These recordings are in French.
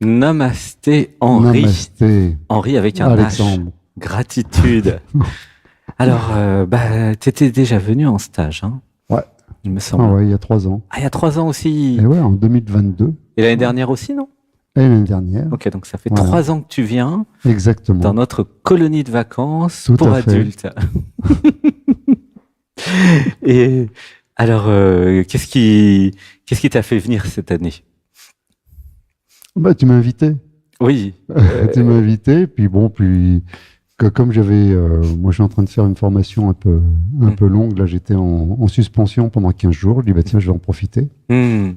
Namasté Henri. Namasté. Henri avec un H. Alexandre. Gratitude. Alors, t'étais déjà venu en stage, hein, Ouais. il me semble. Ah ouais, il y a 3 ans. Ah, il y a 3 ans aussi. Et ouais, en 2022. Et l'année dernière aussi, non? Et l'année dernière. Ok, donc ça fait Voilà. 3 ans que tu viens Exactement. dans notre colonie de vacances Tout pour à fait. adultes. Et alors, qu'est-ce qui t'a fait venir cette année? Bah, tu m'as invité. Oui. Tu m'as invité, puis bon, comme moi je suis en train de faire une formation un peu longue, là j'étais en suspension pendant 15 jours, je dis bah tiens, je vais en profiter. Je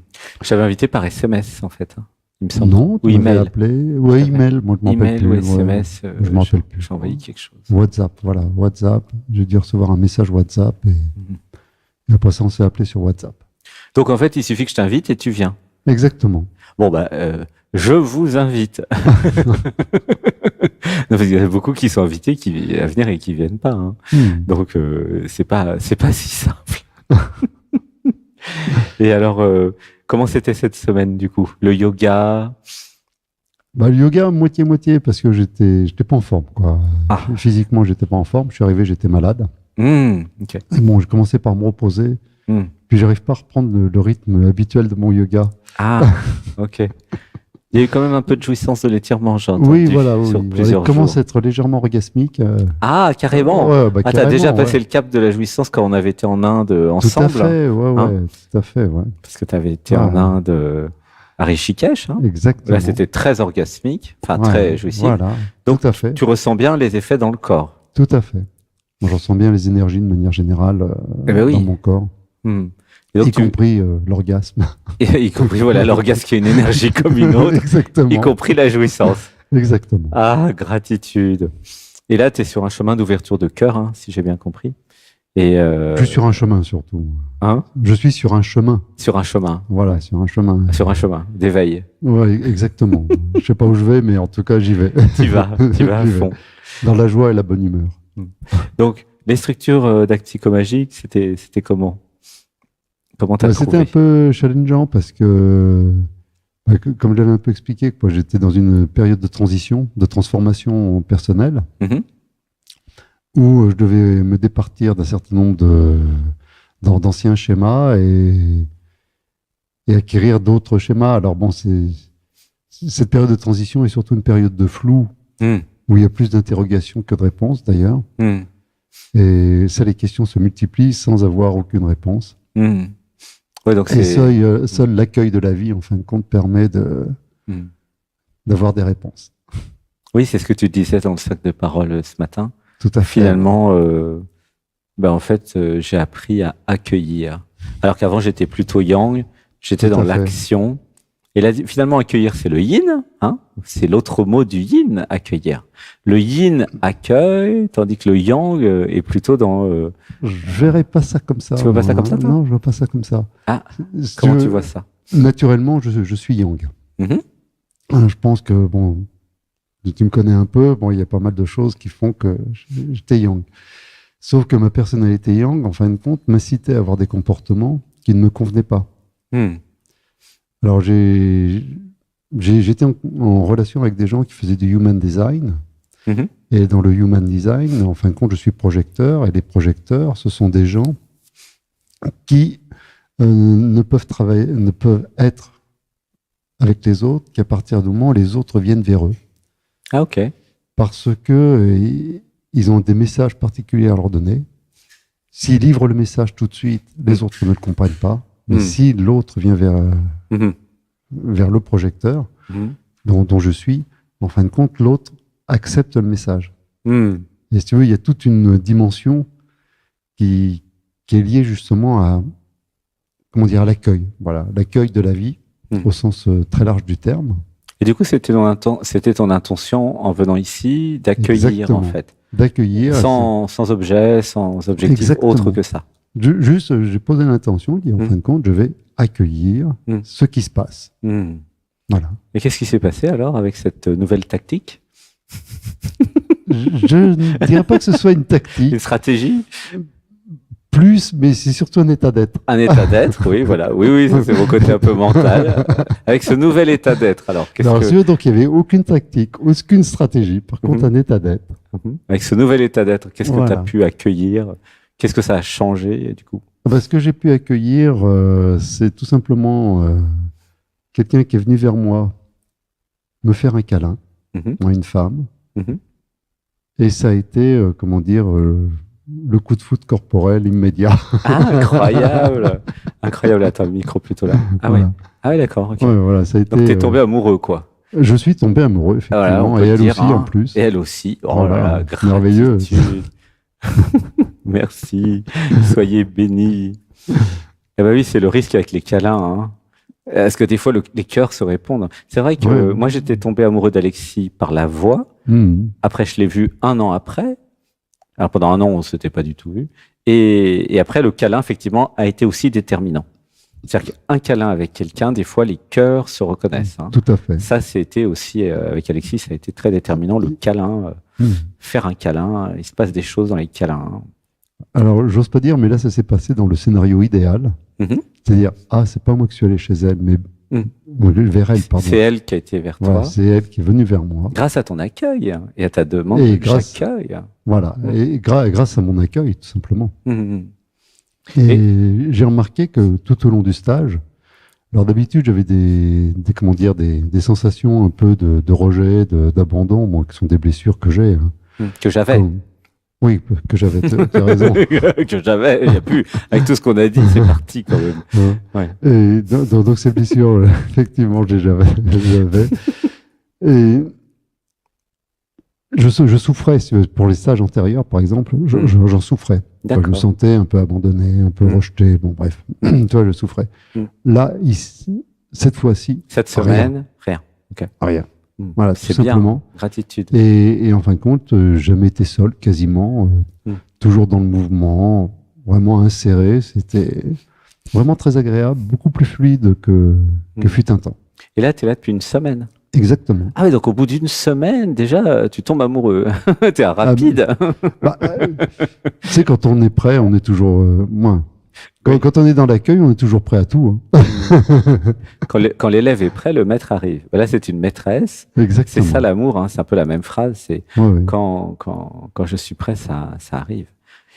t'avais invité par SMS en fait, hein, il me semble. Non, tu Ou m'avais email. appelé, ouais, email, moi je m'en rappelle Email plus. ou Ouais. SMS, je m'en rappelle plus. j'ai envoyé quelque chose. WhatsApp, voilà, WhatsApp, j'ai dû recevoir un message WhatsApp et après ça on s'est appelé sur WhatsApp. Donc en fait, il suffit que je t'invite et tu viens. Exactement. Bon bah, je vous invite. Non, parce qu'il y en a beaucoup qui sont invités à venir et qui viennent pas, hein. Donc c'est pas si simple. Et alors, comment c'était cette semaine du coup? Le yoga? Bah, le yoga, moitié-moitié, parce que j'étais pas en forme, quoi. Ah. Physiquement, j'étais pas en forme. Je suis arrivé, j'étais malade. Ok. Et bon, j'ai commencé par me reposer. Puis j'arrive pas à reprendre le rythme habituel de mon yoga. Ah, ok. Il y a eu quand même un peu de jouissance de l'étirement, j'ai entendu. Oui, voilà, sur oui. plusieurs Il commence jours. à être légèrement orgasmique. Ah, carrément. Ouais, bah, Ah, t'as carrément, déjà passé ouais. le cap de la jouissance quand on avait été en Inde Tout ensemble. à fait, ouais, Hein? tout à fait, ouais. Parce que t'avais été Ouais. en Inde à Rishikesh, hein. Exactement. Là, c'était très orgasmique, enfin Ouais, très jouissif. Voilà, Donc, tout à fait. Tu ressens bien les effets dans le corps. Tout à fait. Moi, je ressens bien les énergies de manière générale Eh ben oui. dans mon corps, Et donc, y compris l'orgasme. y compris voilà, l'orgasme qui est une énergie comme une autre, Exactement. y compris la jouissance. Exactement. Ah, gratitude. Et là, tu es sur un chemin d'ouverture de cœur, hein, si j'ai bien compris. Et Je suis sur un chemin surtout. hein, Je suis sur un chemin. sur un chemin. Voilà, sur un chemin. Sur un chemin d'éveil. Ouais, exactement. Je sais pas où je vais, mais en tout cas, j'y vais. Tu vas à J'y vais. fond. Dans la joie et la bonne humeur. Donc, les structures d'Actico-Magique, c'était comment? Comment t'as C'était trouvé? un peu challengeant parce que, comme je l'avais un peu expliqué, quoi, j'étais dans une période de transition, de transformation personnelle, Mhm. où je devais me départir d'un certain nombre d'anciens schémas et acquérir d'autres schémas. Alors bon, cette période de transition est surtout une période de flou, où il y a plus d'interrogations que de réponses d'ailleurs. Et ça, les questions se multiplient sans avoir aucune réponse. Ouais, donc Et seul l'accueil de la vie, en fin de compte, permet d'avoir des réponses. Oui, c'est ce que tu disais dans le sac de parole ce matin. Tout à fait. Finalement, en fait, j'ai appris à accueillir. Alors qu'avant, j'étais plutôt yang, j'étais Tout dans à fait. l'action. Et là, finalement, accueillir, c'est le yin, hein. C'est l'autre mot du yin, accueillir. Le yin accueille, tandis que le yang est plutôt dans... Je verrais pas ça comme ça. Tu vois pas ça moi, comme ça, toi? Non, je vois pas ça comme ça. Ah, Si comment veux, tu vois ça? Naturellement, je suis yang. Mhm. Je pense que, bon, tu me connais un peu, bon, il y a pas mal de choses qui font que j'étais yang. Sauf que ma personnalité yang, en fin de compte, m'incitait à avoir des comportements qui ne me convenaient pas. Alors, j'étais en relation avec des gens qui faisaient du human design. Mhm. Et dans le human design, en fin de compte, je suis projecteur. Et les projecteurs, ce sont des gens qui ne peuvent être avec les autres qu'à partir du moment où les autres viennent vers eux. Ah, ok. Parce que ils ont des messages particuliers à leur donner. S'ils livrent le message tout de suite, les autres ne le comprennent pas. Mais si l'autre vient vers le projecteur, dont je suis, en fin de compte, l'autre accepte le message. Et si tu veux, il y a toute une dimension qui est liée justement à, comment dire, à l'accueil. Voilà, l'accueil de la vie, au sens très large du terme. Et du coup, c'était ton intention en venant ici d'accueillir, Exactement. en fait. D'accueillir. Sans objet, sans objectif Exactement. autre que ça. Juste, j'ai posé l'intention, en fin de compte, je vais accueillir ce qui se passe. Voilà. Et qu'est-ce qui s'est passé alors avec cette nouvelle tactique? Je ne dirais pas que ce soit une tactique. Une stratégie? Plus, mais c'est surtout un état d'être. Un état d'être, oui, voilà. Oui, ça c'est mon côté un peu mental. Avec ce nouvel état d'être, alors Donc il n'y avait aucune tactique, aucune stratégie. Par contre, un état d'être. Avec ce nouvel état d'être, qu'est-ce que tu as pu accueillir? Qu'est-ce que ça a changé, du coup? Ce que j'ai pu accueillir, c'est tout simplement quelqu'un qui est venu vers moi me faire un câlin, une femme. Et ça a été, comment dire, le coup de foudre corporel immédiat. Ah, incroyable. Incroyable. Attends, le micro plutôt là. Ah voilà. oui. Ah oui, d'accord. Okay. Ouais, voilà, ça a été, donc, t'es tombé amoureux, quoi. Je suis tombé amoureux, effectivement. Voilà, et elle aussi, en plus. Et elle aussi. Oh voilà, là là, merveilleux. Merci. Soyez bénis. Eh ben oui, c'est le risque avec les câlins, hein. Parce que des fois, les cœurs se répondent. C'est vrai que moi, j'étais tombé amoureux d'Alexis par la voix. Après, je l'ai vu 1 an après. Alors, pendant 1 an, on ne s'était pas du tout vu. Et après, le câlin, effectivement, a été aussi déterminant. C'est-à-dire qu'un câlin avec quelqu'un, des fois, les cœurs se reconnaissent. Hein. Tout à fait. Ça, c'était aussi, avec Alexis, ça a été très déterminant. Le câlin, faire un câlin, il se passe des choses dans les câlins. Alors, j'ose pas dire, mais là, ça s'est passé dans le scénario idéal. C'est-à-dire, c'est pas moi qui suis allé chez elle, mais vers elle, pardon. C'est elle qui a été vers toi. C'est elle qui est venue vers moi. Grâce à ton accueil et à ta demande d'accueil. Voilà, et grâce à mon accueil, tout simplement. Et j'ai remarqué que tout au long du stage, alors d'habitude, j'avais des sensations un peu de rejet, d'abandon, moi, qui sont des blessures que j'ai. Que j'avais. Oui, que j'avais, tu as raison. Que j'avais, il n'y a plus. Avec tout ce qu'on a dit, c'est parti quand même. Ouais. Et donc ces blessures, effectivement, j'avais. Et je souffrais, pour les stages antérieurs, par exemple, j'en souffrais. Je me sentais un peu abandonné, un peu rejeté, bon bref, toi, je souffrais. Là, cette fois-ci... Cette semaine, rien. Okay. Rien. Voilà, c'est tout simplement. Bien. Gratitude. Et en fin de compte, jamais été seul, quasiment, toujours dans le mouvement, vraiment inséré. C'était vraiment très agréable, beaucoup plus fluide que fut un temps. Et là, tu es là depuis 1 semaine. Exactement. Ah oui, donc au bout d'1 semaine, déjà, tu tombes amoureux. Tu es rapide. Tu sais, quand on est prêt, on est toujours moins. Quand on est dans l'accueil, on est toujours prêt à tout. Quand l'élève est prêt, le maître arrive. Là, c'est une maîtresse. Exactement. C'est ça l'amour, hein. C'est un peu la même phrase. C'est quand je suis prêt, ça arrive.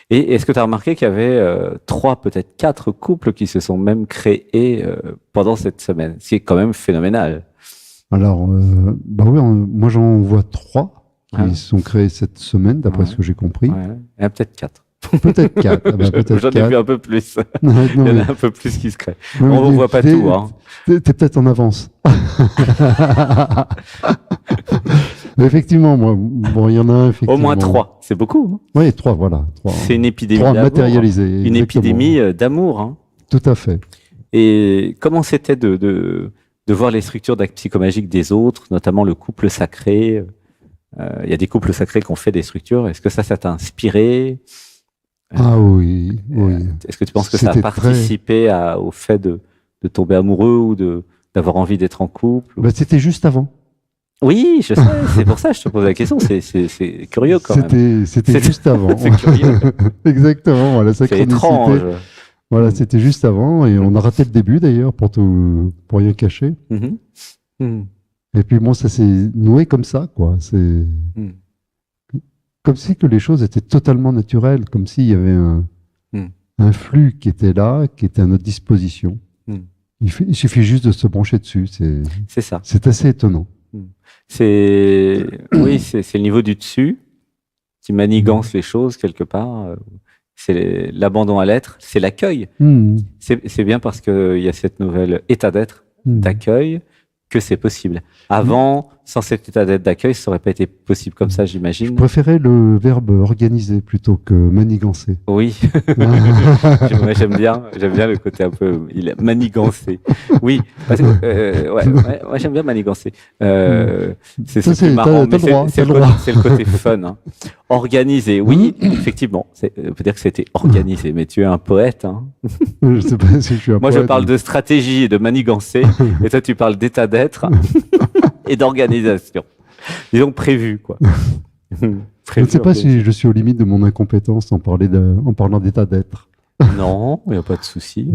Et est-ce que tu as remarqué qu'il y avait 3, peut-être 4 couples qui se sont même créés pendant cette semaine, ce qui est quand même phénoménal. Alors, moi j'en vois 3 qui sont créés cette semaine, d'après ce que j'ai compris. Il y a peut-être 4. Peut-être 4. J'en ai vu un peu plus. Il y en a un peu plus qui se créent. On ne voit pas tout. Hein. T'es peut-être en avance. Mais effectivement, il y en a un. Au moins 3, c'est beaucoup. Hein. Oui, 3, voilà. 3. C'est une épidémie 3 d'amour. Matérialisée. Une épidémie d'amour. Hein. Tout à fait. Et comment c'était de voir les structures d'actes psychomagiques des autres, notamment le couple sacré? Il y a des couples sacrés qui ont fait des structures. Est-ce que ça t'a inspiré? Oui. Est-ce que tu penses que ça a participé au fait de tomber amoureux ou d'avoir envie d'être en couple? C'était juste avant. Oui, je sais. C'est pour ça que je te pose la question. C'est curieux quand même. C'était juste avant. C'est curieux. Exactement. Voilà, c'est étrange. Voilà, c'était juste avant et on a raté le début d'ailleurs pour rien cacher. Et puis bon, ça s'est noué comme ça, quoi. C'est comme si que les choses étaient totalement naturelles, comme s'il y avait un flux qui était là, qui était à notre disposition. Il suffit juste de se brancher dessus. C'est ça. C'est assez étonnant. C'est le niveau du dessus qui manigance les choses quelque part. C'est l'abandon à l'être, c'est l'accueil. C'est bien parce qu'il y a cette nouvelle état d'être, d'accueil, que c'est possible. Avant, sans cet état d'être d'accueil, ça n'aurait pas été possible comme ça, j'imagine. Je préférais le verbe organiser plutôt que manigancer. Oui, j'aime bien le côté un peu manigancé. Oui, parce que, moi j'aime bien manigancer. C'est marrant, mais c'est le côté fun. Hein. Organiser, oui, effectivement. On peut dire que c'était organisé, mais tu es un poète. Hein. Je sais pas si je suis un moi, poète. je parle de stratégie et de manigancer, et toi, tu parles d'état d'être et d'organisation. Disons prévu, quoi. Je ne sais pas si je suis aux limites de mon incompétence en parlant d'état d'être. Non, il n'y a pas de souci.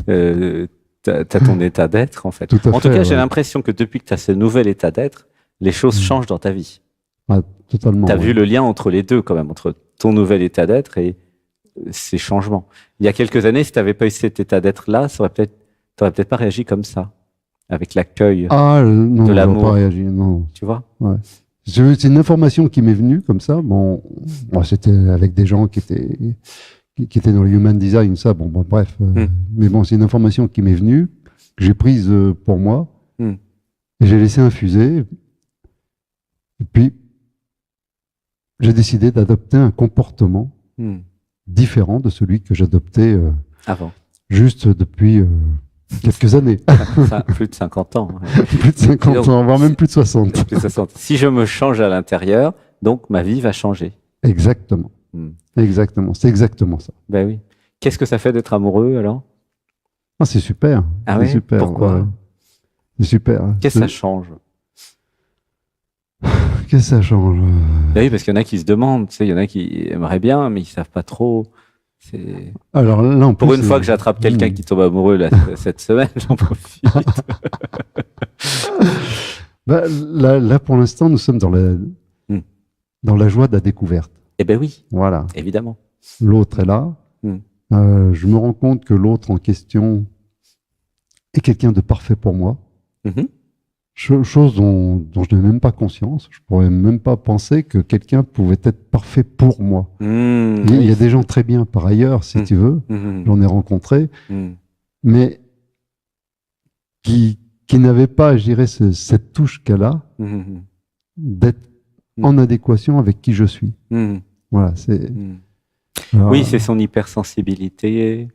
T'as ton état d'être, en fait. Tout à en fait, tout cas, j'ai l'impression que depuis que tu as ce nouvel état d'être, les choses changent dans ta vie. Ah, totalement. Tu as vu le lien entre les deux, quand même, entre ton nouvel état d'être et ces changements. Il y a quelques années, si tu n'avais pas eu cet état d'être-là, tu n'aurais peut-être pas réagi comme ça, avec l'accueil de l'amour. Pas réagi, non. Tu vois? Ouais. C'est une information qui m'est venue comme ça. Bon, c'était avec des gens qui étaient dans le human design, ça. Bon, bref. Mais bon, c'est une information qui m'est venue, que j'ai prise pour moi, et j'ai laissé infuser. Et puis, j'ai décidé d'adopter un comportement différent de celui que j'adoptais avant. Juste depuis quelques années. Plus de 50 ans. Plus de 50 ans, voire même plus de 60. Plus de 60. Si je me change à l'intérieur, donc ma vie va changer. Exactement. Exactement. C'est exactement ça. Ben oui. Qu'est-ce que ça fait d'être amoureux alors? Ah, c'est super. Ah oui? Super. Pourquoi? C'est super. Qu'est-ce que ça change? Qu'est-ce que ça change? Ben oui, parce qu'il y en a qui se demandent, tu sais, il y en a qui aimeraient bien, mais ils savent pas trop. Alors là, en plus, pour une fois que j'attrape quelqu'un qui tombe amoureux là, cette semaine, j'en profite. Là, pour l'instant, nous sommes dans la joie de la découverte. Eh ben oui. Voilà. Évidemment. L'autre est là. Je me rends compte que l'autre en question est quelqu'un de parfait pour moi. Chose dont je n'ai même pas conscience. Je pourrais même pas penser que quelqu'un pouvait être parfait pour moi. Il y a des gens très bien par ailleurs, si tu veux. J'en ai rencontré. Mais qui n'avaient pas, je dirais, cette touche qu'elle a d'être en adéquation avec qui je suis. Voilà, c'est... Oui, c'est son hypersensibilité,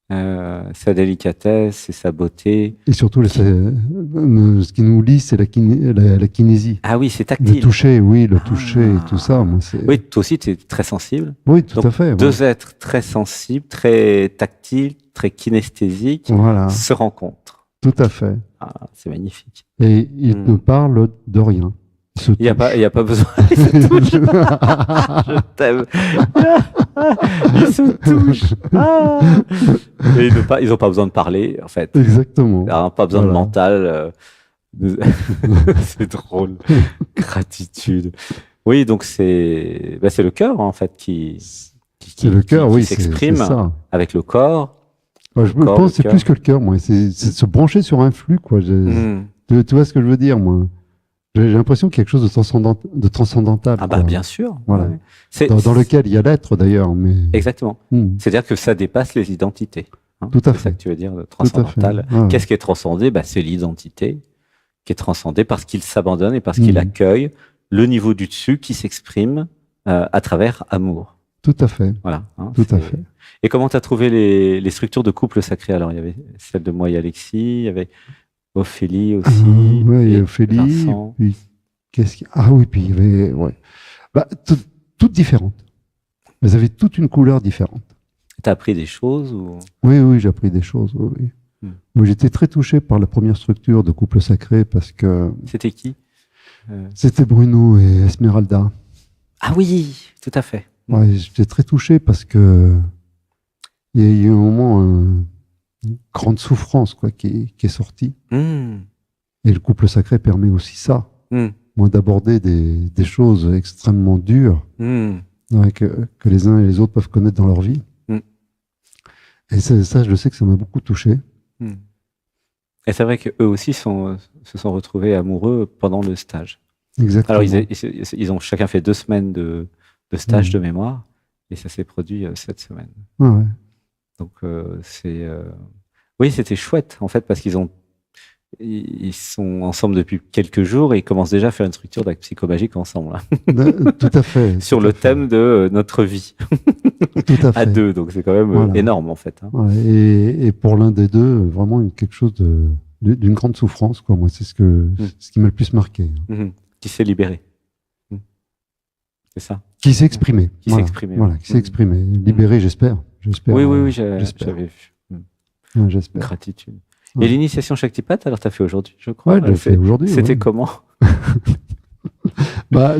sa délicatesse et sa beauté. Et surtout, ce qui nous lie, c'est la kinésie. Ah oui, c'est tactile. Le toucher, oui, le toucher et tout ça. Moi, oui, toi aussi, tu es très sensible. Oui, tout à fait. Deux êtres très sensibles, très tactiles, très kinesthésiques se rencontrent. Tout à fait. Ah, c'est magnifique. Et ils ne parlent de rien. Il n'y a pas besoin. Ils se touchent. Je t'aime. Ils se touchent. Ils n'ont pas besoin de parler, en fait. Exactement. Pas besoin de mental. C'est drôle. Gratitude. Oui, donc c'est le cœur, en fait, qui s'exprime avec le corps. Je pense que c'est plus que le cœur, moi. C'est de se brancher sur un flux, quoi. Tu vois ce que je veux dire, moi? J'ai l'impression qu'il y a quelque chose de transcendantal. Ah bah bien sûr. Voilà. Dans lequel il y a l'être d'ailleurs. Mais... Exactement. C'est-à-dire que ça dépasse les identités. Tout à fait. C'est ça que tu veux dire, transcendantal. Qu'est-ce qui est transcendé? C'est l'identité qui est transcendée parce qu'il s'abandonne et parce qu'il accueille le niveau du dessus qui s'exprime à travers amour. Tout à fait. Voilà. Tout à fait. Et comment tu as trouvé les structures de couple sacré? Alors, il y avait celle de moi et Alexis, il y avait Ophélie aussi. Oui, Ophélie. Puis, puis il y avait. Ouais. Toutes différentes. Elles avaient toutes une couleur différente. Tu as appris des choses ou... Oui, j'ai appris des choses. Oui. Moi, j'étais très touché par la première structure de couple sacré parce que. C'était qui? C'était Bruno et Esmeralda. Ah oui, tout à fait. Ouais, j'étais très touché parce que il y a eu un moment, une grande souffrance qui est sortie. Et le couple sacré permet aussi ça. Moi, d'aborder des choses extrêmement dures que les uns et les autres peuvent connaître dans leur vie. Et ça, je sais que ça m'a beaucoup touché. Et c'est vrai qu'eux aussi se sont retrouvés amoureux pendant le stage. Exactement. Alors, ils ont chacun fait 2 semaines de stage de mémoire, et ça s'est produit cette semaine. Ouais. Donc, oui, c'était chouette, en fait, parce qu'ils sont ensemble depuis quelques jours et ils commencent déjà à faire une structure d'acte psychomagique ensemble. Tout à fait. Sur le thème de notre vie. Tout à fait. À 2, donc c'est quand même énorme, en fait. Ouais, et pour l'un des deux, vraiment quelque chose d'une grande souffrance, quoi. Moi, c'est ce qui m'a le plus marqué. Qui s'est libéré. C'est ça. Qui s'est exprimé. Qui s'est exprimé. Voilà, qui s'est exprimé. Libéré, j'espère. Oui, j'avais vu. J'espère. Gratitude. Et l'initiation Shaktipat, alors tu as fait aujourd'hui, je crois. Ouais, je l'ai fait aujourd'hui. C'était comment?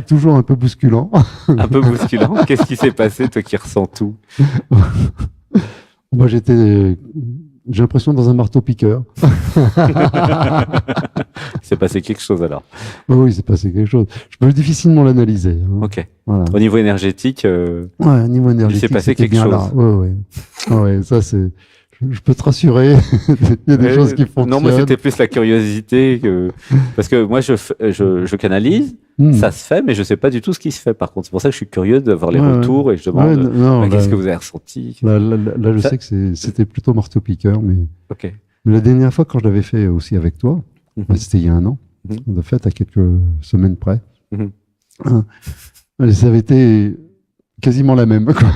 Toujours un peu bousculant. Un peu bousculant. Qu'est-ce qui s'est passé, toi qui ressens tout? Moi, j'ai l'impression dans un marteau-piqueur. Il s'est passé quelque chose alors. Oui, il s'est passé quelque chose. Je peux difficilement l'analyser. Hein. Ok. Voilà. Au niveau énergétique, au niveau énergétique, il s'est passé quelque chose. Ouais, ça c'est. Je peux te rassurer. Il y a des choses qui fonctionnent. Non, moi c'était plus la curiosité parce que moi je canalise, ça se fait, mais je sais pas du tout ce qui se fait. Par contre, c'est pour ça que je suis curieux d'avoir les retours et je demande qu'est-ce que vous avez ressenti. Là, je sais que c'était plutôt marteau-piqueur, mais. Ok. Mais la dernière fois, quand je l'avais fait aussi avec toi, c'était il y a un an. On l'a fait à quelques semaines près. Ça avait été quasiment la même. Quoi.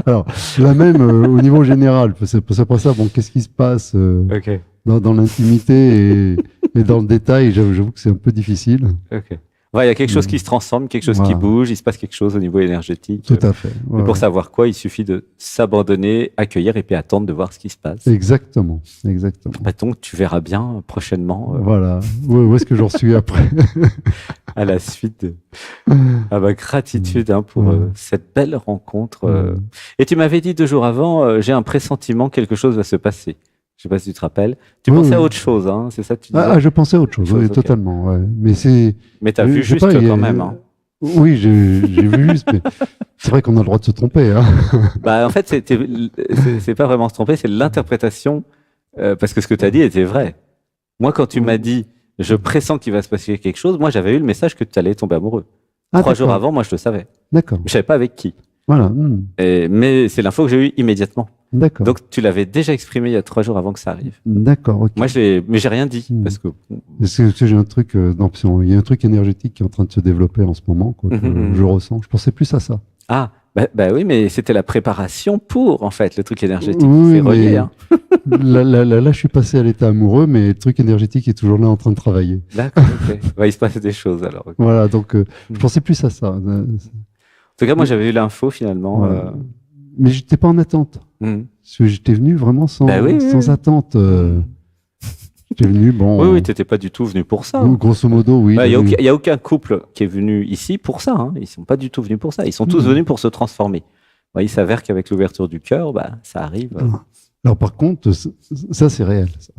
Alors, la même au niveau général. C'est pas ça. Bon, qu'est-ce qui se passe dans l'intimité et dans le détail? J'avoue que c'est un peu difficile. Ok. Ouais, il y a quelque chose qui se transforme, quelque chose qui bouge, il se passe quelque chose au niveau énergétique. Tout à fait. Et pour savoir quoi, il suffit de s'abandonner, accueillir et puis attendre de voir ce qui se passe. Exactement. Donc, tu verras bien prochainement. Voilà. Où est-ce que j'en suis après? À la suite à ma gratitude pour cette belle rencontre. Et tu m'avais dit 2 jours avant, j'ai un pressentiment, quelque chose va se passer. Je sais pas si tu te rappelles. Tu pensais à autre chose, hein, c'est ça que tu disais? Je pensais à autre chose, oui, totalement. Ouais. Mais tu as vu juste quand même. Hein. Oui, j'ai vu juste, mais c'est vrai qu'on a le droit de se tromper. Hein. En fait, c'est pas vraiment se tromper, c'est l'interprétation, parce que ce que tu as dit était vrai. Moi, quand tu m'as dit, je pressens qu'il va se passer quelque chose, moi, j'avais eu le message que tu allais tomber amoureux. 3 jours avant, moi, je le savais. D'accord. Je savais pas avec qui. Voilà. Mais c'est l'info que j'ai eue immédiatement. D'accord. Donc, tu l'avais déjà exprimé il y a 3 jours avant que ça arrive. D'accord, ok. Moi, mais j'ai rien dit, parce que. J'ai un truc, il y a un truc énergétique qui est en train de se développer en ce moment, quoi, que je ressens. Je pensais plus à ça. Ah, bah oui, mais c'était la préparation pour, en fait, le truc énergétique. C'est relié, hein. Là, je suis passé à l'état amoureux, mais le truc énergétique est toujours là en train de travailler. D'accord, ok. Il se passe des choses, alors. Okay. Voilà, donc, je pensais plus à ça. En tout cas, moi, j'avais eu l'info, finalement. Voilà. Mais j'étais pas en attente. Parce que j'étais venu vraiment sans attente. J'étais venu, bon. Oui, t'étais pas du tout venu pour ça. Grosso modo, oui. Il y a aucun couple qui est venu ici pour ça. Hein. Ils sont pas du tout venus pour ça. Ils sont tous venus pour se transformer. Il s'avère qu'avec l'ouverture du cœur, ça arrive. Alors par contre, ça c'est réel. Ça.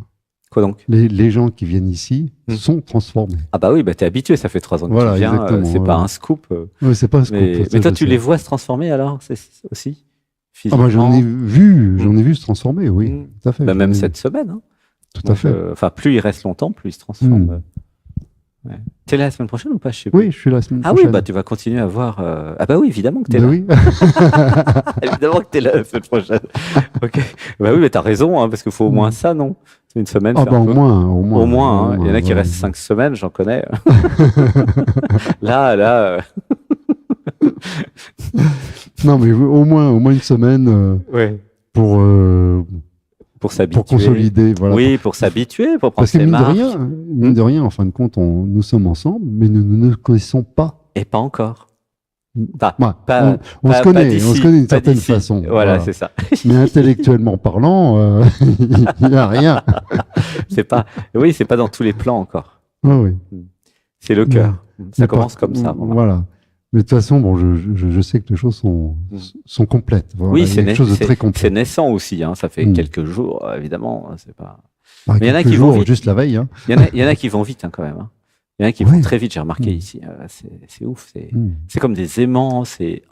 Quoi donc? Les gens qui viennent ici sont transformés. Ah bah oui, t'es habitué, ça fait 3 ans que tu viens. C'est pas un scoop. Oui, c'est pas un scoop. Mais toi, tu les vois se transformer alors, c'est aussi? Moi, j'en ai vu se transformer, oui, tout à fait. Même cette semaine. Hein. Tout à fait. Plus il reste longtemps, plus il se transforme. Ouais. T'es là la semaine prochaine ou pas? Je sais plus. Oui, je suis là la semaine prochaine. Ah oui, tu vas continuer à voir. Ah bah oui, évidemment que t'es là. Oui. Évidemment que t'es là la semaine prochaine. Ok. Bah oui, mais t'as raison, hein, parce qu'il faut au moins ça, non? C'est une semaine. Au moins. Hein. Il y en a qui restent 5 semaines, j'en connais. Là. Non, mais au moins une semaine pour s'habituer. Pour consolider, voilà. Oui, pour s'habituer, pour prendre ses marques. Parce que mine de rien, en fin de compte, nous sommes ensemble, mais nous ne nous connaissons pas. Et pas encore. On se connaît d'une certaine façon. Voilà, c'est ça. Mais intellectuellement parlant, il n'y a rien. C'est pas dans tous les plans encore. Oui. C'est le cœur. Ça commence comme ça. Voilà. Mais de toute façon, je sais que les choses sont complètes. Voilà, oui, c'est quelque chose de très complet. C'est naissant aussi. Hein, ça fait quelques jours, évidemment. C'est pas. Mais il y en a qui vont vite. Juste la veille. Hein. Il y en a qui vont vite hein, quand même. Hein. Il y en a qui vont très vite. J'ai remarqué ici. C'est ouf. C'est comme des aimants. Et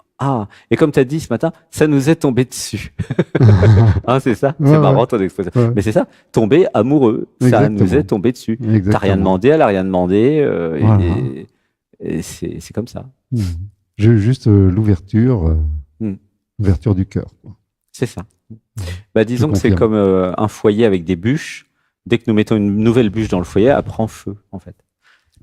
comme tu as dit ce matin, ça nous est tombé dessus. Hein, c'est ça. C'est marrant ton expression. Mais c'est ça. Tomber amoureux. Exactement. Ça nous est tombé dessus. T'as rien demandé, elle a rien demandé. Et c'est comme ça. J'ai juste l'ouverture du cœur. C'est ça. Disons que c'est comme un foyer avec des bûches. Dès que nous mettons une nouvelle bûche dans le foyer, elle prend feu, en fait.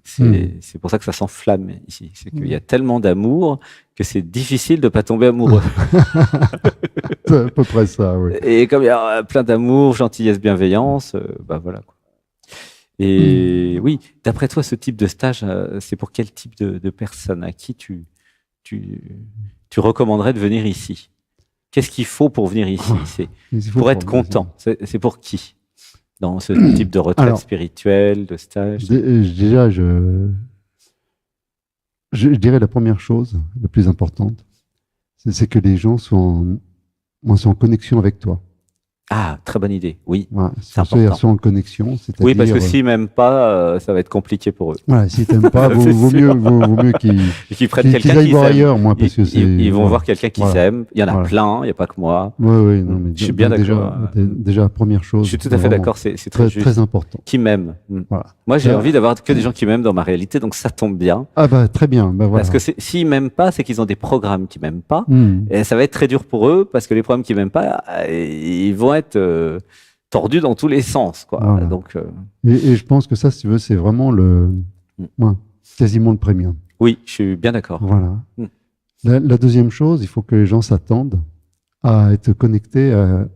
C'est pour ça que ça s'enflamme ici. C'est qu'il y a tellement d'amour que c'est difficile de pas tomber amoureux. C'est à peu près ça, oui. Et comme il y a plein d'amour, gentillesse, bienveillance, voilà quoi. Et oui, d'après toi, ce type de stage, c'est pour quel type de personne? À qui tu recommanderais de venir ici? Qu'est-ce qu'il faut pour venir ici? Pour être content. C'est pour qui? Dans ce type de retraite spirituelle, de stage? Déjà, je dirais la première chose, la plus importante, c'est que les gens soient Moi, c'est en connexion avec toi. Ah, très bonne idée. Oui, voilà, c'est important. Sont en connexion, c'est-à-dire... Oui, parce que s'ils m'aiment pas, ça va être compliqué pour eux. Voilà, s'ils t'aiment pas, vaut mieux qu'ils prennent quelqu'un aillent voir ailleurs, moi, parce que c'est... Ils vont voir quelqu'un qui s'aime. Il y en a plein, il n'y a pas que moi. Oui, non, mais je suis bien d'accord. Déjà, première chose. Je suis tout à fait d'accord, c'est très juste. Très important. Qui m'aiment. Voilà. Moi, j'ai envie d'avoir que des gens qui m'aiment dans ma réalité, donc ça tombe bien. Ah bah très bien. Bah, voilà. Parce que s'ils m'aiment pas, c'est qu'ils ont des programmes qui m'aiment pas, et ça va être très dur pour eux parce que les programmes qui m'aiment pas, ils vont être tordus dans tous les sens, quoi. Voilà. Donc. Et je pense que ça, si tu veux, c'est vraiment quasiment le premium. Oui, je suis bien d'accord. Voilà. La deuxième chose, il faut que les gens s'attendent à être connectés à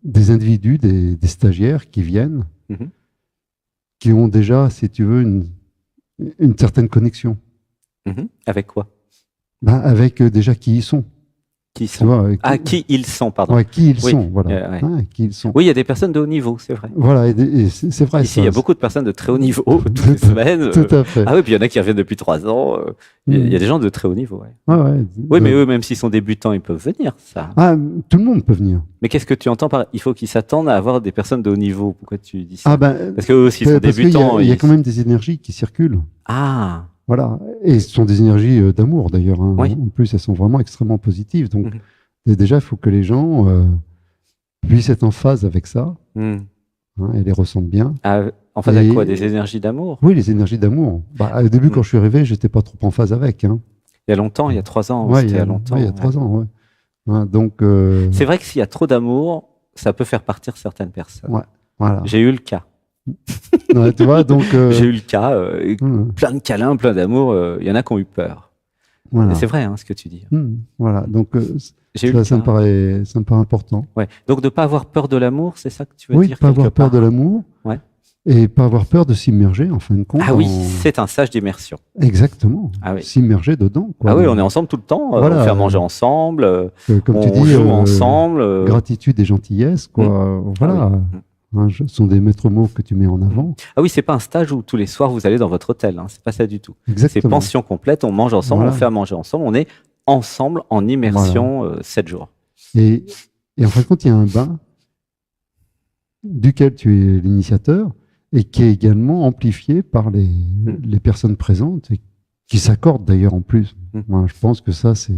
des individus, des stagiaires qui viennent, qui ont déjà, si tu veux, une certaine connexion. Avec quoi? Avec déjà qui ils sont. Qui sont. Qui ils sont, pardon. Ouais, qui ils sont, voilà. Qui ils sont. Oui, il y a des personnes de haut niveau, c'est vrai. Voilà, et c'est vrai. Ici, il y a beaucoup de personnes de très haut niveau toutes les semaines. Tout à fait. Ah oui, puis il y en a qui reviennent depuis 3 ans. Il y a des gens de très haut niveau. Oui, mais eux, même s'ils sont débutants, ils peuvent venir, ça. Ah, tout le monde peut venir. Mais qu'est-ce que tu entends par il faut qu'ils s'attendent à avoir des personnes de haut niveau? Pourquoi tu dis ça? Parce qu'eux aussi sont débutants. Il y a quand même des énergies qui circulent. Ah. Voilà. Et ce sont des énergies d'amour, d'ailleurs. Hein. Oui. En plus, elles sont vraiment extrêmement positives. Donc, déjà, il faut que les gens puissent être en phase avec ça et les ressentent bien. En phase avec quoi? Des énergies d'amour? Oui, les énergies d'amour. Au début, quand je suis arrivé, j'étais pas trop en phase avec. Hein. Il y a longtemps, il y a 3 ans. Il y a longtemps. Il y a 3 ans, ouais. Donc, c'est vrai que s'il y a trop d'amour, ça peut faire partir certaines personnes. Ouais, voilà. J'ai eu le cas. Tu vois, donc. J'ai eu le cas. Plein de câlins, plein d'amour. Il y en a qui ont eu peur. Voilà. Et c'est vrai, hein, ce que tu dis. Voilà. Donc, ça me paraît important. Ouais. Donc, de ne pas avoir peur de l'amour, c'est ça que tu veux dire? Oui, pas avoir peur de l'amour. Ouais. Et pas avoir peur de s'immerger, en fin de compte. Ah oui, c'est un stage d'immersion. Exactement. Ah oui. S'immerger dedans. Quoi. Ah oui, on est ensemble tout le temps. Voilà. On fait à manger ensemble. Comme on tu dis, joue ensemble. Gratitude et gentillesse, quoi. Voilà. Ah oui. Ce sont des maîtres mots que tu mets en avant. Ah oui, c'est pas un stage où tous les soirs vous allez dans votre hôtel. Hein. C'est pas ça du tout. Exactement. C'est pension complète. On mange ensemble, on fait à manger ensemble. On est ensemble en immersion 7 jours. Et en fin de compte, il y a un bain duquel tu es l'initiateur et qui est également amplifié par les personnes présentes et qui s'accordent d'ailleurs en plus. Moi, je pense que ça, c'est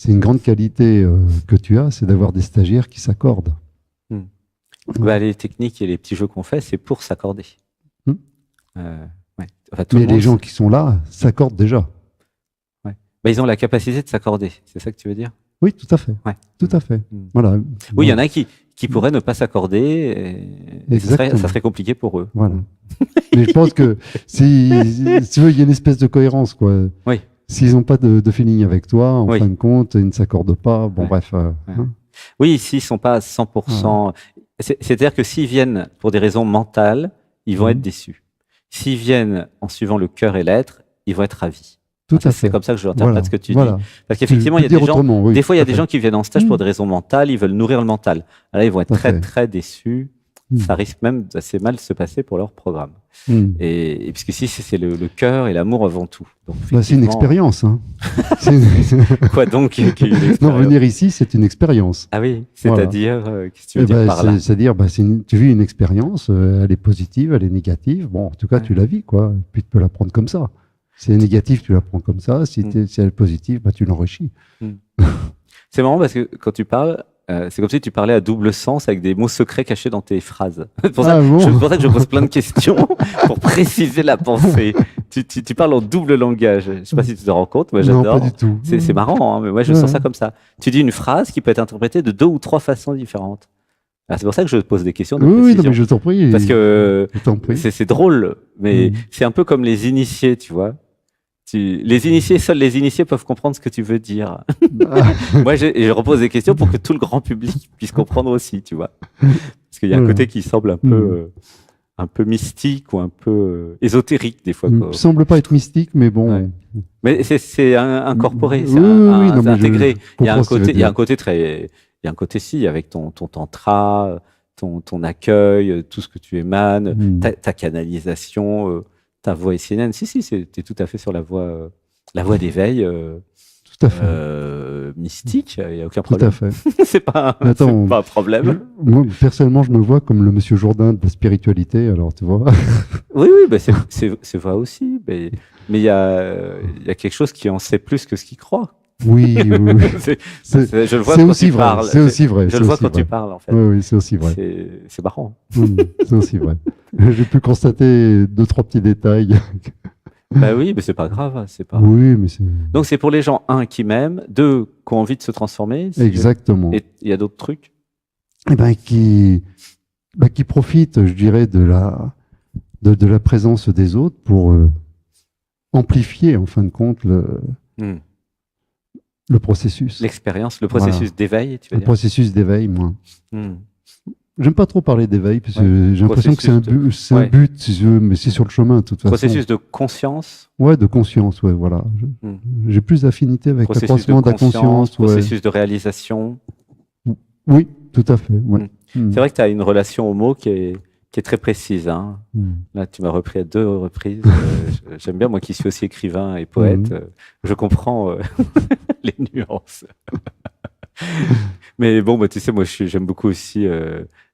une grande qualité que tu as, c'est d'avoir des stagiaires qui s'accordent. Les techniques et les petits jeux qu'on fait, c'est pour s'accorder. Mais les gens qui sont là s'accordent déjà. Ils ont la capacité de s'accorder, c'est ça que tu veux dire? Oui, tout à fait. Tout à fait. Voilà. Oui, il y en a qui pourraient ne pas s'accorder. Et ça serait compliqué pour eux. Voilà. Mais je pense que si tu veux, il y a une espèce de cohérence, quoi. Oui. S'ils n'ont pas de feeling avec toi, en fin de compte, ils ne s'accordent pas. Bon, bref. Oui, s'ils ne sont pas à 100%. C'est-à-dire que s'ils viennent pour des raisons mentales, ils vont être déçus. S'ils viennent en suivant le cœur et l'être, ils vont être ravis. Tout à fait. C'est comme ça que je interprète ce que tu dis. Parce qu'effectivement, il y a des gens, des fois, il y a des gens qui viennent en stage pour des raisons mentales, ils veulent nourrir le mental. Là, ils vont être très, très déçus. Ça risque même d'assez mal se passer pour leur programme. Et puisque si c'est le cœur et l'amour avant tout. C'est une expérience. Hein. Quoi donc Non, venir ici, c'est une expérience. Ah oui, c'est-à-dire, qu'est-ce que tu veux dire par là? C'est-à-dire, tu vis une expérience, elle est positive, elle est négative. Bon, en tout cas, tu la vis, quoi. Puis tu peux la prendre comme ça. Si elle est négative, tu la prends comme ça. Si elle est positive, tu l'enrichis. C'est marrant parce que quand tu parles, c'est comme si tu parlais à double sens avec des mots secrets cachés dans tes phrases. C'est pour ça que je pose plein de questions pour préciser la pensée. Tu parles en double langage. Je ne sais pas si tu te rends compte. Moi, j'adore. Non, pas du tout. C'est marrant, hein, mais moi, je sens ça comme ça. Tu dis une phrase qui peut être interprétée de 2 ou 3 façons différentes. C'est pour ça que je pose des questions de précision. Oui, non, mais je t'en prie. Parce que c'est drôle, mais c'est un peu comme les initiés, tu vois. Seuls les initiés peuvent comprendre ce que tu veux dire. Moi, je repose des questions pour que tout le grand public puisse comprendre aussi, tu vois. Parce qu'il y a un côté qui semble un peu mystique ou un peu ésotérique des fois. Il semble pas être mystique, mais bon. Mais c'est incorporé, c'est intégré. Il y a un côté très, il y a un côté avec ton tantra, ton accueil, tout ce que tu émanes, ta canalisation. Ta voix essénienne, si, t'es tout à fait sur la voie d'éveil. Tout à fait. Mystique, il n'y a aucun problème. Tout à fait. C'est pas un problème. Moi, personnellement, je me vois comme le monsieur Jourdain de la spiritualité, alors tu vois. Oui, bah c'est vrai aussi. Mais il y a quelque chose qui en sait plus que ce qu'il croit. Oui. Je le vois quand tu parles. C'est aussi vrai. Je le vois quand tu parles, en fait. Oui, c'est aussi vrai. C'est marrant. C'est aussi vrai. J'ai pu constater 2-3 petits détails. Bah oui, mais c'est pas grave. Oui, mais c'est... Donc c'est pour les gens, 1, qui m'aiment, 2, qui ont envie de se transformer. Exactement. Et il y a d'autres trucs. Eh ben, qui profitent, je dirais, de la présence des autres pour amplifier, en fin de compte, le processus. L'expérience, le processus d'éveil, tu veux dire. Le processus d'éveil, moi. J'aime pas trop parler d'éveil, parce que j'ai l'impression que c'est un but, si je veux, mais c'est sur le chemin, de toute façon. Processus de conscience. Ouais, de conscience, ouais, voilà. J'ai plus d'affinité avec l'accroissement de la conscience. Processus de réalisation. Oui, tout à fait. Ouais. C'est vrai que tu as une relation au mot qui est très précise. Hein. Là, tu m'as repris à 2 reprises. J'aime bien, moi qui suis aussi écrivain et poète, je comprends les nuances. Mais bon, bah, tu sais, moi, j'aime beaucoup aussi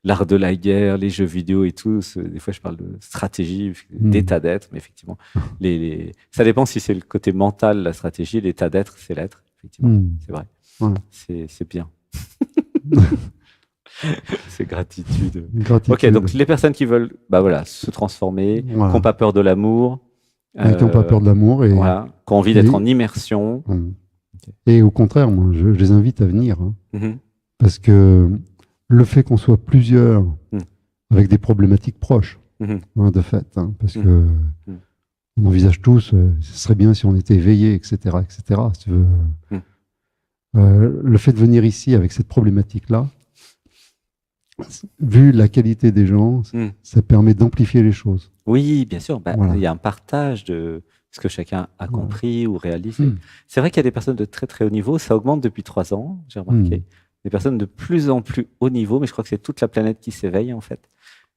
l'art de la guerre, les jeux vidéo et tout. Des fois, je parle de stratégie, d'état d'être, mais effectivement, ça dépend si c'est le côté mental, la stratégie, l'état d'être, c'est l'être. Effectivement, c'est vrai. C'est bien. C'est gratitude. Ok, donc les personnes qui veulent se transformer, qui n'ont pas peur de l'amour. Qui n'ont pas peur de l'amour. Et... Voilà, qui ont envie d'être en immersion. Et au contraire, moi, je les invite à venir. Parce que le fait qu'on soit plusieurs avec des problématiques proches, de fait, parce que on envisage tous, ce serait bien si on était éveillés, etc. Si tu veux. Le fait de venir ici avec cette problématique-là, vu la qualité des gens, ça permet d'amplifier les choses. Oui, bien sûr. Il y a un partage de ce que chacun a compris ou réalisé. C'est vrai qu'il y a des personnes de très très haut niveau. Ça augmente depuis 3 ans, j'ai remarqué. Des personnes de plus en plus haut niveau, mais je crois que c'est toute la planète qui s'éveille en fait.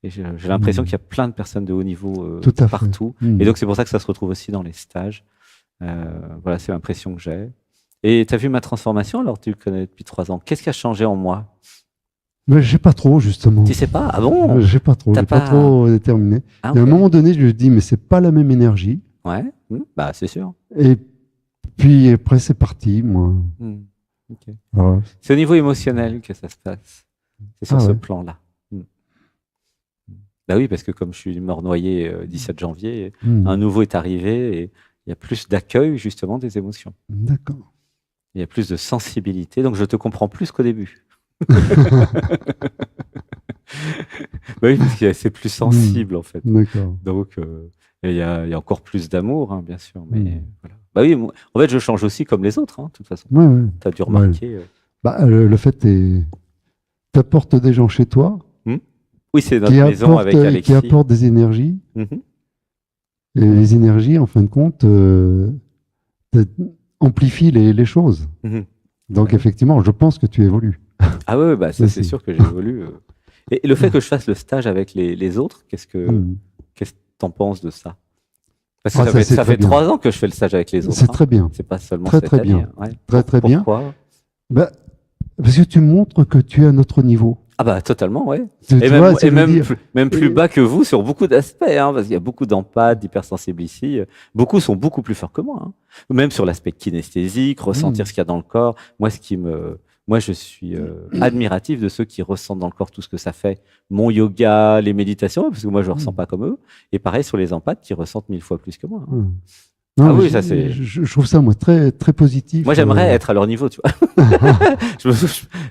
Et j'ai l'impression qu'il y a plein de personnes de haut niveau partout. Et donc c'est pour ça que ça se retrouve aussi dans les stages. Voilà, c'est l'impression que j'ai. Et tu as vu ma transformation, alors tu connais depuis 3 ans. Qu'est-ce qui a changé en moi? Mais j'ai pas trop, justement. Tu sais pas? Ah bon? J'ai pas trop déterminé. Ah, et à un moment donné, je me dis, mais c'est pas la même énergie. Ouais, bah c'est sûr. Et puis après, c'est parti, moi. Okay. Voilà. C'est au niveau émotionnel que ça se passe. C'est sur ce plan-là. Bah oui, parce que comme je suis mort noyé 17 janvier, un nouveau est arrivé et il y a plus d'accueil, justement, des émotions. D'accord. Il y a plus de sensibilité, donc je te comprends plus qu'au début. Bah oui, parce que c'est plus sensible, en fait. D'accord. Donc, il y a encore plus d'amour, hein, bien sûr. Mais voilà. Bah oui, moi, en fait, je change aussi comme les autres, hein, de toute façon. Ouais. Tu as dû remarquer. Le fait, tu apportes des gens chez toi. Oui, c'est notre maison avec Alexis. Qui apportent des énergies. Et les énergies, en fin de compte, amplifient les choses. Donc, effectivement, je pense que tu évolues. Ah ouais, bah, ça, c'est sûr que j'évolue. Et le fait que je fasse le stage avec les autres, qu'est-ce que tu en penses de ça? Parce que ça fait 3 ans que je fais le stage avec les autres. C'est très bien. C'est pas seulement très, cette très année. Bien. Ouais. Très bien. Pourquoi? Parce que tu montres que tu es à notre niveau. Ah bah totalement, ouais. Et même plus bas que vous sur beaucoup d'aspects, hein, parce qu'il y a beaucoup d'empathes, d'hypersensibles ici. Beaucoup sont beaucoup plus forts que moi. Hein. Même sur l'aspect kinesthésique, ressentir ce qu'il y a dans le corps. Moi, je suis admiratif de ceux qui ressentent dans le corps tout ce que ça fait. Mon yoga, les méditations, parce que moi, je ne ressens pas comme eux. Et pareil sur les empathes qui ressentent 1000 fois plus que moi. Hein. Non, oui, ça c'est. Je trouve ça, moi, très, très positif. Moi, j'aimerais être à leur niveau, tu vois.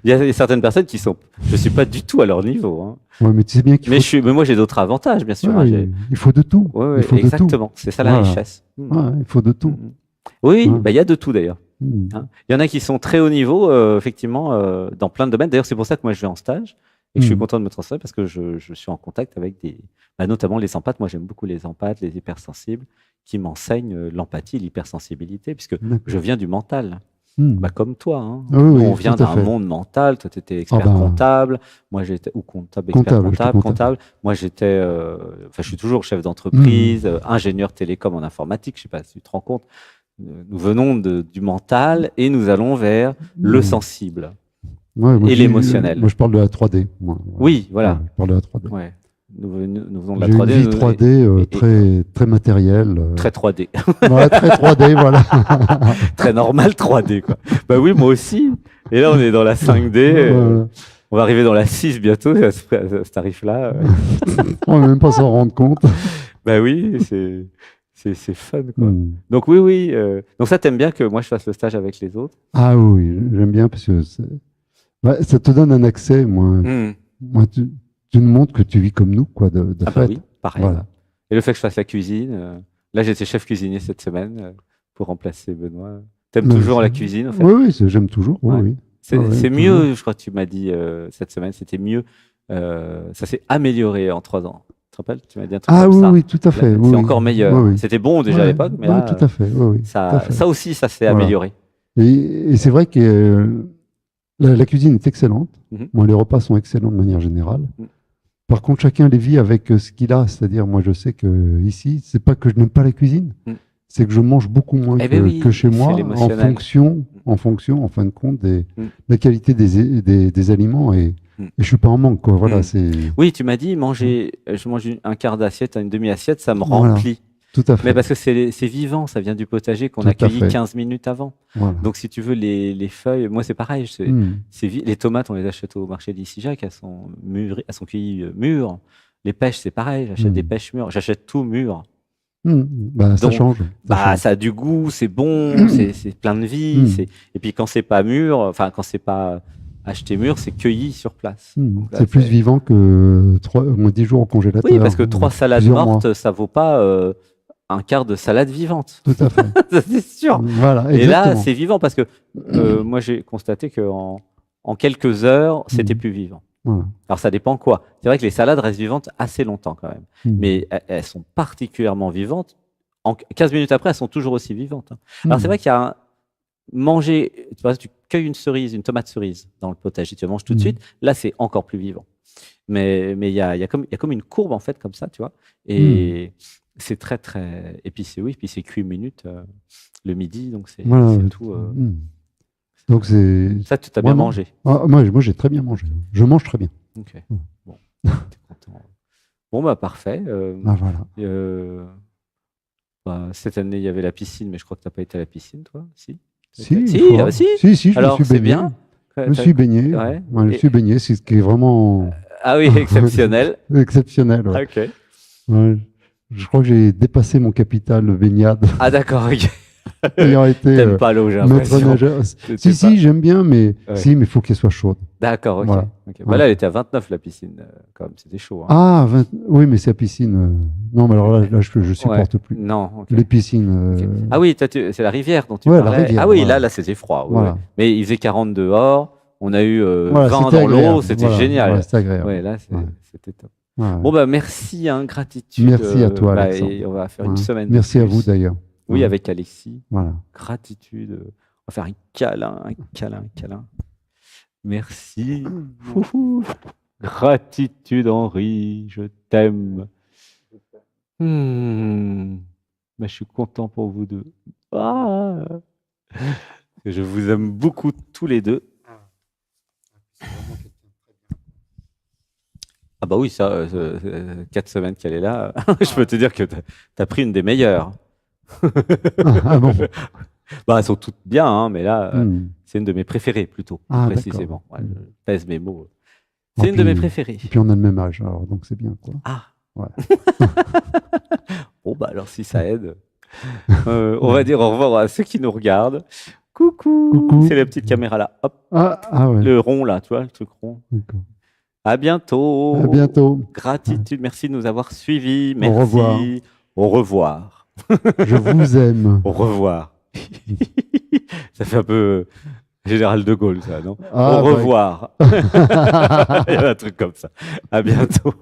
Il y a certaines personnes qui sont. Je suis pas du tout à leur niveau. Hein. Ouais, mais tu sais bien qu'il faut. Mais moi, j'ai d'autres avantages, bien sûr. Ouais, il faut de tout. Ouais, il faut exactement. De tout. C'est ça la richesse. Ouais, il faut de tout. Oui, il y a de tout d'ailleurs. Hein. Il y en a qui sont très haut niveau, effectivement, dans plein de domaines. D'ailleurs, c'est pour ça que moi, je vais en stage et que je suis content de me transférer parce que je suis en contact avec notamment les empathes. Moi, j'aime beaucoup les empathes, les hypersensibles, qui m'enseignent l'empathie, l'hypersensibilité, puisque je viens du mental. Comme toi. Hein. On vient d'un monde mental. Toi, tu étais expert comptable. Moi, j'étais comptable. Moi, j'étais. Je suis toujours chef d'entreprise, ingénieur télécom en informatique. Je sais pas si tu te rends compte. Nous venons du mental et nous allons vers le sensible et l'émotionnel. Moi, je parle de la 3D. Oui, voilà. Je parle de la 3D. Ouais. Nous venons de la 3D. J'ai une vie 3D très, très matérielle. Très 3D. Ouais, très 3D, voilà. Très normal 3D, quoi. Bah oui, moi aussi. Et là, on est dans la 5D. On va arriver dans la 6 bientôt, à ce tarif-là. On va même pas s'en rendre compte. Bah oui, c'est fun, quoi. Donc oui. Donc ça, t'aimes bien que moi, je fasse le stage avec les autres? Ah oui, j'aime bien parce que ça te donne un accès. Moi, tu nous montres que tu vis comme nous, quoi, de fait. Bah oui, pareil. Voilà. Et le fait que je fasse la cuisine. Là, j'étais chef cuisinier cette semaine pour remplacer Benoît. T'aimes toujours la cuisine, en fait? Oui, j'aime toujours. Oui. C'est mieux, je crois que tu m'as dit cette semaine, c'était mieux. Ça s'est amélioré en 3 ans. Tu te rappelles? Tu m'as dit un truc comme ça. Oui, tout à fait. C'est encore meilleur. C'était bon déjà à l'époque, mais là, tout à fait. Ça aussi, ça s'est amélioré. Et c'est vrai que la cuisine est excellente. Moi, les repas sont excellents de manière générale. Par contre, chacun les vit avec ce qu'il a. C'est-à-dire, moi, je sais que ici, c'est pas que je n'aime pas la cuisine, c'est que je mange beaucoup moins que chez moi, en fonction, en fin de compte, de la qualité des aliments. Et je suis pas en manque, quoi. Voilà, Oui, tu m'as dit, je mange un quart d'assiette, une demi-assiette, ça me remplit. Tout à fait. Mais parce que c'est vivant, ça vient du potager qu'on a cueilli 15 minutes avant. Voilà. Donc, si tu veux, les feuilles, moi, c'est pareil. Les tomates, on les achète au marché d'ici Jacques, elles sont cueillies mûres. Les pêches, c'est pareil, j'achète des pêches mûres, j'achète tout mûr. Ça change. Ça a du goût, c'est bon, c'est plein de vie. Et puis, quand c'est pas mûr, enfin, quand c'est pas acheté mûr, c'est cueilli sur place. C'est plus vivant que 10 jours au congélateur. Oui, parce que 3 salades mortes, ça vaut pas un quart de salade vivante. Tout à fait. C'est sûr. Voilà, et là, c'est vivant parce que moi, j'ai constaté qu'en quelques heures, c'était plus vivant. Voilà. Alors, ça dépend quoi. C'est vrai que les salades restent vivantes assez longtemps quand même. Mais elles sont particulièrement vivantes. En 15 minutes après, elles sont toujours aussi vivantes. Alors, c'est vrai qu'il y a manger, tu cueilles une tomate cerise dans le potager, tu la manges tout de suite. Là, c'est encore plus vivant. Mais il y a comme une courbe, en fait, comme ça, tu vois. Et c'est très, très... Et puis, c'est cuit une minute le midi, donc c'est tout... Donc, ça, tu t'as bien mangé. Moi, j'ai très bien mangé. Je mange très bien. Ok. Bon, t'es content. Bon, bah, parfait. Voilà. Cette année, il y avait la piscine, mais je crois que tu n'as pas été à la piscine, toi? Si, je me suis baigné. Je me suis baigné. Je me suis baigné, c'est ce qui est vraiment... Ah oui, exceptionnel. Exceptionnel, ouais. Ok. Je crois que j'ai dépassé mon capital baignade. Ah d'accord, ok. Ayant été T'aimes pas l'eau, j'ai l'impression. Si, j'aime bien, mais mais il faut qu'elle soit chaude. D'accord, ok. Voilà. Là, elle était à 29, la piscine, quand même, c'était chaud. Ah, oui, mais c'est la piscine. Non, mais alors là, je supporte plus. Non, les piscines. Ah oui, c'est la rivière dont tu parlais. La rivière, ah oui, là, c'était froid. Voilà. Mais il faisait 40 dehors, on a eu 20 dans l'eau, c'était génial. C'était agréable. Ouais, là, c'était top. Bon, bah, merci, gratitude. Merci à toi, Alexandre. Et on va faire une semaine. Merci à vous, d'ailleurs. Oui, avec Alexis. Voilà. Gratitude. On va faire un câlin. Merci. Gratitude, Henri. Je t'aime. Je suis content pour vous deux. Je vous aime beaucoup tous les deux. Ah bah oui, ça, 4 semaines qu'elle est là, je peux te dire que tu as pris une des meilleures. Ah bon? Elles sont toutes bien, mais là, c'est une de mes préférées plutôt, précisément. Ouais, je pèse mes mots. C'est une de mes préférées. Et puis on a le même âge, alors donc c'est bien, quoi. Ah. Ouais. Bon, alors si ça aide, on va dire au revoir à ceux qui nous regardent. Coucou. C'est la petite caméra là. Hop. Ouais. Le rond là, tu vois, le truc rond. D'accord. À bientôt. À bientôt. Gratitude, merci de nous avoir suivis. Merci. Au revoir. Au revoir. Je vous aime. Au revoir. Ça fait un peu Général de Gaulle, ça, non? Au revoir. Il y a un truc comme ça. À bientôt.